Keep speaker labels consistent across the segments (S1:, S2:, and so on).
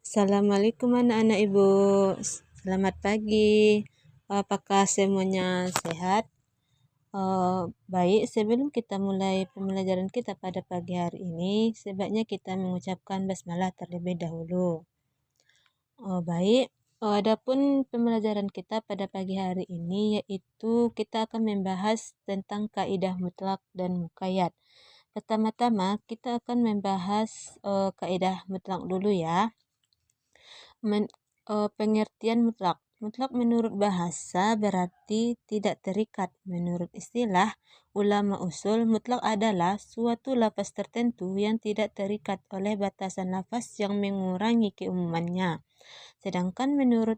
S1: Assalamualaikum anak-anak Ibu. Selamat pagi. Apakah semuanya sehat? Baik, sebelum kita mulai pembelajaran kita pada pagi hari ini, sebaiknya kita mengucapkan basmalah terlebih dahulu. Baik, adapun pembelajaran kita pada pagi hari ini yaitu kita akan membahas tentang kaidah mutlak dan muqayyad. Pertama-tama kita akan membahas kaidah mutlak dulu ya. Pengertian mutlak. Mutlak menurut bahasa berarti tidak terikat. Menurut istilah ulama usul, mutlak adalah suatu lafaz tertentu yang tidak terikat oleh batasan lafaz yang mengurangi keumumannya. Sedangkan menurut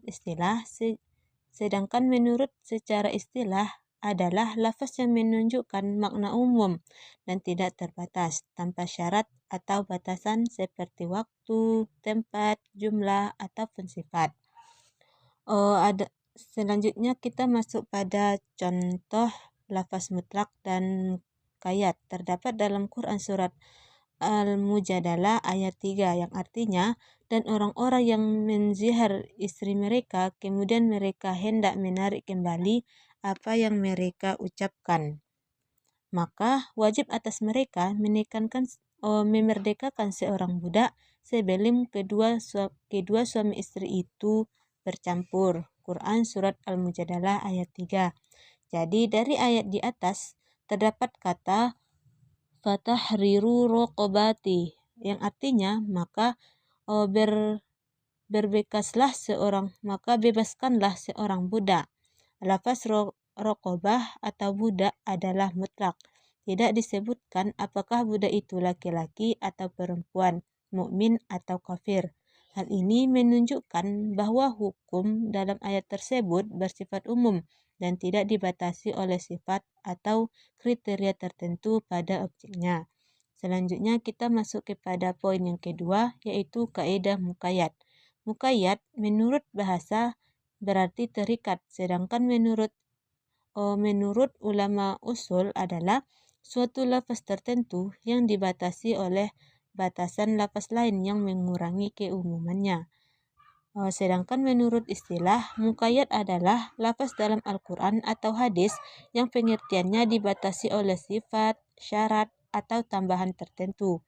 S1: secara istilah adalah lafaz yang menunjukkan makna umum dan tidak terbatas, tanpa syarat atau batasan seperti waktu, tempat, jumlah, ataupun sifat. Selanjutnya kita masuk pada contoh lafaz mutlak dan muqayyad. Terdapat dalam Quran surat Al-Mujadalah ayat 3 yang artinya, dan orang-orang yang menzihar istri mereka, kemudian mereka hendak menarik kembali apa yang mereka ucapkan, maka wajib atas mereka memerdekakan seorang budak sebelum kedua suami istri itu bercampur. Quran surat Al-Mujadalah ayat 3. Jadi dari ayat di atas terdapat kata fatahriru raqabati yang artinya maka bebaskanlah seorang budak. Lafaz raqabah atau budak adalah mutlak. Tidak disebutkan apakah budak itu laki-laki atau perempuan, mukmin atau kafir. Hal ini menunjukkan bahwa hukum dalam ayat tersebut bersifat umum dan tidak dibatasi oleh sifat atau kriteria tertentu pada objeknya. Selanjutnya kita masuk kepada poin yang kedua, yaitu kaidah muqayyad. Muqayyad menurut bahasa berarti terikat, sedangkan menurut ulama usul adalah suatu lafaz tertentu yang dibatasi oleh batasan lafaz lain yang mengurangi keumumannya. Sedangkan menurut istilah, muqayyad adalah lafaz dalam Al-Quran atau hadis yang pengertiannya dibatasi oleh sifat, syarat, atau tambahan tertentu.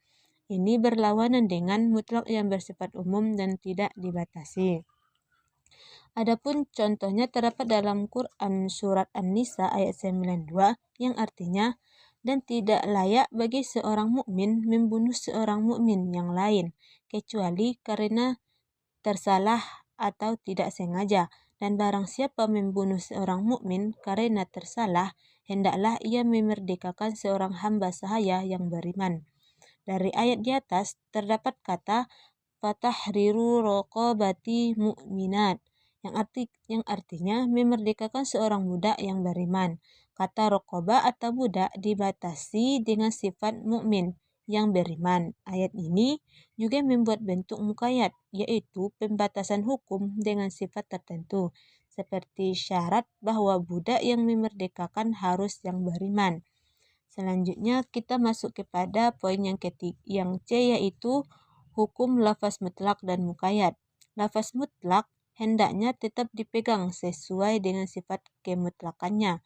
S1: Ini berlawanan dengan mutlak yang bersifat umum dan tidak dibatasi. Adapun contohnya terdapat dalam Quran surat An-Nisa ayat 92 yang artinya, dan tidak layak bagi seorang mukmin membunuh seorang mukmin yang lain kecuali karena tersalah atau tidak sengaja, dan barang siapa membunuh seorang mukmin karena tersalah, hendaklah ia memerdekakan seorang hamba sahaya yang beriman. Dari ayat di atas terdapat kata fatahriru raqabati mu'minat yang artinya memerdekakan seorang budak yang beriman. Kata raqabah atau budak dibatasi dengan sifat mukmin yang beriman. Ayat ini juga membuat bentuk muqayyad, yaitu pembatasan hukum dengan sifat tertentu, seperti syarat bahwa budak yang memerdekakan harus yang beriman. Selanjutnya kita masuk kepada poin yang C, yaitu hukum lafaz mutlak dan muqayyad. Lafaz mutlak hendaknya tetap dipegang sesuai dengan sifat kemutlakannya.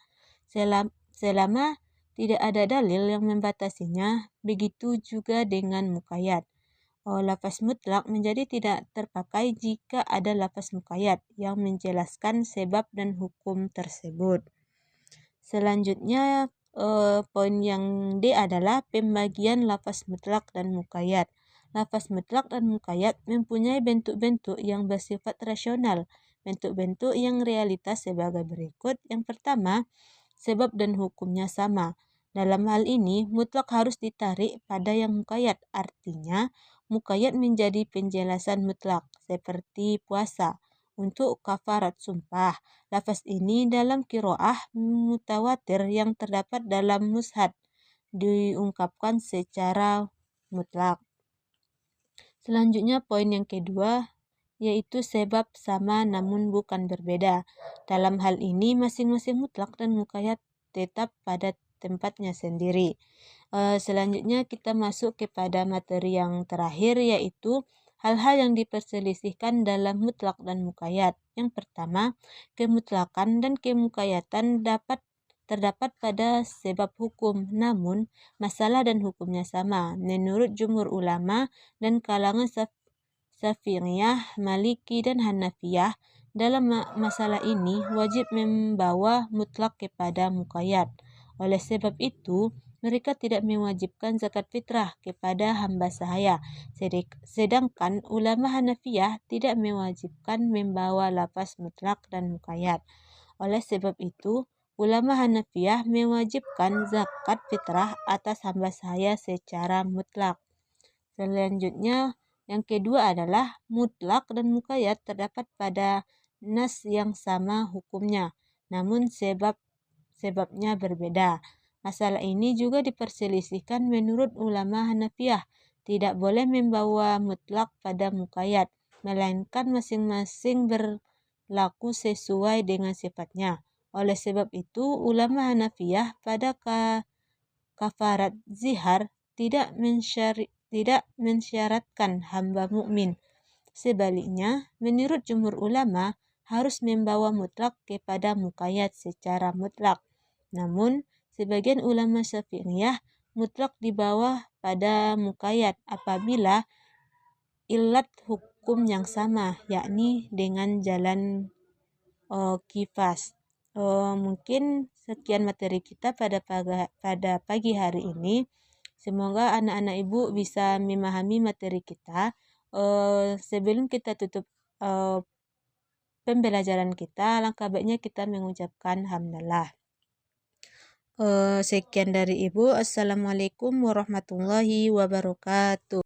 S1: Selama tidak ada dalil yang membatasinya, begitu juga dengan muqayyad. Lafaz mutlak menjadi tidak terpakai jika ada lafaz muqayyad yang menjelaskan sebab dan hukum tersebut. Selanjutnya poin yang D adalah pembagian lafaz mutlak dan muqayyad. Lafaz mutlak dan muqayyad mempunyai bentuk-bentuk yang bersifat rasional. Bentuk-bentuk yang realitas sebagai berikut. Yang pertama, sebab dan hukumnya sama. Dalam hal ini, mutlak harus ditarik pada yang muqayyad. Artinya, muqayyad menjadi penjelasan mutlak, seperti puasa. Untuk kafarat sumpah, lafaz ini dalam qiraah mutawatir yang terdapat dalam mushaf diungkapkan secara mutlak. Selanjutnya poin yang kedua, yaitu sebab sama namun bukan berbeda. Dalam hal ini masing-masing mutlak dan muqayyad tetap pada tempatnya sendiri. Selanjutnya kita masuk kepada materi yang terakhir, yaitu hal-hal yang diperselisihkan dalam mutlak dan muqayyad. Yang pertama, kemutlakan dan kemukayatan terdapat pada sebab hukum, namun masalah dan hukumnya sama. Menurut jumhur ulama dan kalangan Syafi'iyah, Maliki, dan Hanafiyah, dalam masalah ini wajib membawa mutlak kepada muqayyad. Oleh sebab itu, mereka tidak mewajibkan zakat fitrah kepada hamba sahaya, sedangkan ulama Hanafiyah tidak mewajibkan membawa lafaz mutlak dan muqayyad. Oleh sebab itu, ulama Hanafiyah mewajibkan zakat fitrah atas hamba sahaya secara mutlak. Selanjutnya, yang kedua adalah mutlak dan muqayyad terdapat pada nas yang sama hukumnya, namun sebabnya berbeda. Masalah ini juga diperselisihkan menurut ulama Hanafiyah. Tidak boleh membawa mutlak pada muqayyad, melainkan masing-masing berlaku sesuai dengan sifatnya. Oleh sebab itu, ulama Hanafiyah pada kafarat zihar tidak mensyaratkan hamba mukmin. Sebaliknya, menurut jumhur ulama, harus membawa mutlak kepada muqayyad secara mutlak. Namun, sebagian ulama Syafi'iyah mutlak dibawa pada muqayyad apabila ilat hukum yang sama, yakni dengan jalan kifas. Mungkin sekian materi kita pada pagi hari ini. Semoga anak-anak ibu bisa memahami materi kita. Sebelum kita tutup pembelajaran kita, alangkah baiknya kita mengucapkan hamdalah. Sekian dari ibu. Assalamualaikum warahmatullahi wabarakatuh.